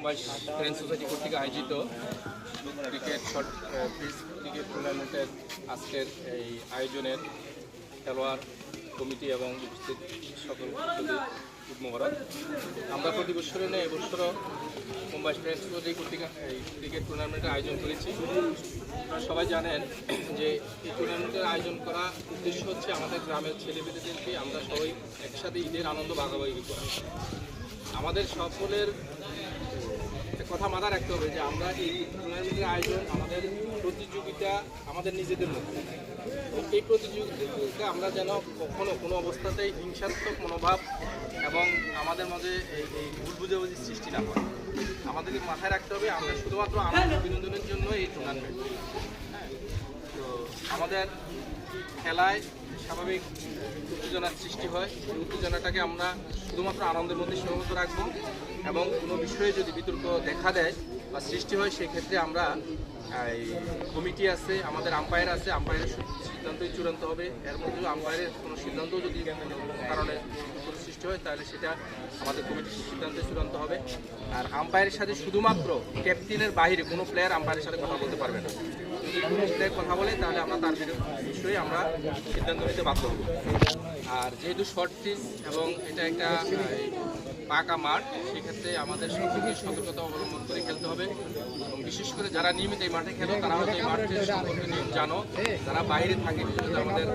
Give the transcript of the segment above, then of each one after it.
Mumbai friend society কর্তৃক আয়োজিত cricket টুর্নামেন্টের আজকের এই আয়োজনের খেলোয়াড় কমিটি এবং উপস্থিত সকল ঈদ মোবারক। আমরা প্রতি বছরে নেই এবছরও মুম্বাই ফ্রেন্ড সোসাইটি কর্তৃক এই ক্রিকেট টুর্নামেন্টের আয়োজন করেছি। আপনারা সবাই জানেন যে এই টুর্নামেন্টের আয়োজন করা উদ্দেশ্য হচ্ছে আমাদের গ্রামের ছেলেমেয়েদেরকে আমরা সবাই একসাথে ঈদের আনন্দ ভাগাভাগি করা। আমাদের সকলের কথা মাথায় রাখতে হবে যে আমরা এই টুর্নামেন্টের আয়োজন আমাদের প্রতিযোগিতা আমাদের নিজেদের মধ্যে। এই প্রতিযোগিতাকে আমরা যেন কখনো কোনো অবস্থাতেই হিংসাত্মক মনোভাব এবং আমাদের মধ্যে এই ভুল বুঝাবুঝির সৃষ্টি না হয়। আমাদেরকে মাথায় রাখতে হবে আমরা শুধুমাত্র আনন্দ বিনোদনের জন্য এই টুর্নামেন্ট। তো আমাদের খেলায় স্বাভাবিক উত্তেজনার সৃষ্টি হয়। এই উত্তেজনাটাকে আমরা শুধুমাত্র আনন্দের মধ্যে সীমাবদ্ধ রাখবো এবং কোনো বিষয়ে যদি বিতর্ক দেখা দেয় বা সৃষ্টি হয় সেক্ষেত্রে আমরা এই কমিটি আছে, আমাদের আম্পায়ার আছে, আম্পায়ারের সিদ্ধান্তই চূড়ান্ত হবে। এর মধ্যে আম্পায়ারের কোনো সিদ্ধান্ত যদি কারণে সৃষ্টি হয় তাহলে সেটা আমাদের কমিটির সিদ্ধান্তে চূড়ান্ত হবে। আর আম্পায়ারের সাথে শুধুমাত্র ক্যাপ্টেনের বাইরে কোনো প্লেয়ার আম্পায়ারের সাথে কথা বলতে পারবে না। যদি কোনো প্লেয়ার কথা বলে তাহলে আমরা তার বিষয়ে আমরা সিদ্ধান্ত নিতে বাধ্য হব। আর যেহেতু শর্ট পিচ এবং এটা একটা পাকা মাঠ, সেক্ষেত্রে আমাদের সকলকে সতর্কতা অবলম্বন করে খেলতে হবে এবং বিশেষ করে যারা নিয়মিত এই মাঠে খেলো তারা হয়তো এই মাঠের সম্পর্কে নিয়ম জানো। যারা বাইরে থাকে, বিশেষ করে আমাদের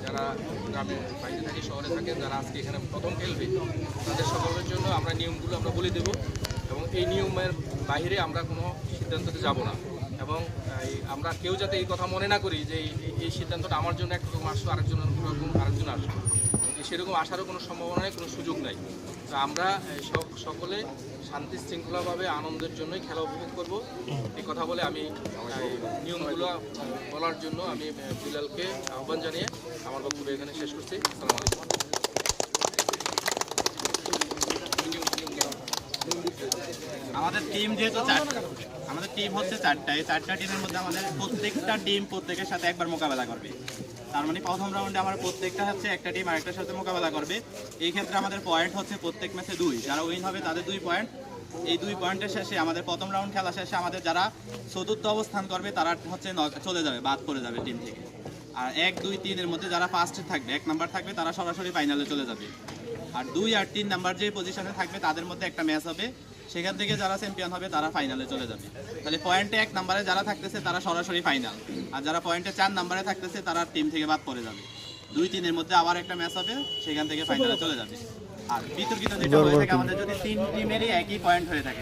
যারা গ্রামের বাইরে থাকে, শহরে থাকে, যারা আজকে এখানে প্রথম খেলবে তাদের সকলের জন্য আমরা নিয়মগুলো আমরা বলে দেবো এবং এই নিয়মের বাইরে আমরা কোনো সিদ্ধান্ততে যাব না। এবং আমরা কেউ যাতে এই কথা মনে না করি যে এই সিদ্ধান্তটা আমার জন্য একরকম আসলো, আরেকজন আসলো, সেরকম আসারও কোনো সম্ভাবনা নেই, কোনো সুযোগ নাই। তো আমরা সকলে শান্তি শৃঙ্খলাভাবে আনন্দের জন্যই খেলা উপভোগ করব এই কথা বলে আমি নিয়মগুলো বলার জন্য আমি বিলালকে আহ্বান জানিয়ে আমার বক্তব্য এখানে শেষ করছি। আসসালামু আলাইকুম। আমাদের টিম যেহেতু আমাদের টিম হচ্ছে চারটা, এই চারটা টিমের মধ্যে আমাদের প্রত্যেকটা টিম প্রত্যেকের সাথে একবার মোকাবেলা করবে। তার মানে প্রথম রাউন্ডে আমার প্রত্যেকটা হচ্ছে একটা টিম আরেকটার সাথে মোকাবেলা করবে। এই ক্ষেত্রে আমাদের পয়েন্ট হচ্ছে প্রত্যেক ম্যাচে 2, যারা উইন হবে তাদের 2 পয়েন্ট। এই 2 পয়েন্টের শেষে আমাদের প্রথম রাউন্ড খেলা শেষে আমাদের যারা চতুর্থ অবস্থান করবে তারা হচ্ছে চলে যাবে, বাদ পড়ে যাবে টিম থেকে। আর 1, 2, 3 এর মধ্যে যারা ফার্স্টে থাকবে, 1 নাম্বার থাকবে, তারা সরাসরি ফাইনালে চলে যাবে। আর 2 আর 3 নাম্বার যে পজিশনে থাকবে তাদের মধ্যে একটা ম্যাচ হবে, সেখান থেকে যারা চ্যাম্পিয়ন হবে তারা ফাইনালে চলে যাবে। তাহলে পয়েন্টে 1 নাম্বারে যারা থাকতেছে তারা সরাসরি ফাইনাল, আর যারা পয়েন্টে 4 নাম্বারে থাকতেছে তারা টিম থেকে বাদ পড়ে যাবে। 2, 3 এর মধ্যে আবার একটা ম্যাচ হবে, সেখান থেকে ফাইনালে চলে যাবে। আর বিতর্কিত যেটা হয়ে থাকে আমাদের যদি 3 টিমেরই একই পয়েন্ট হয়ে থাকে,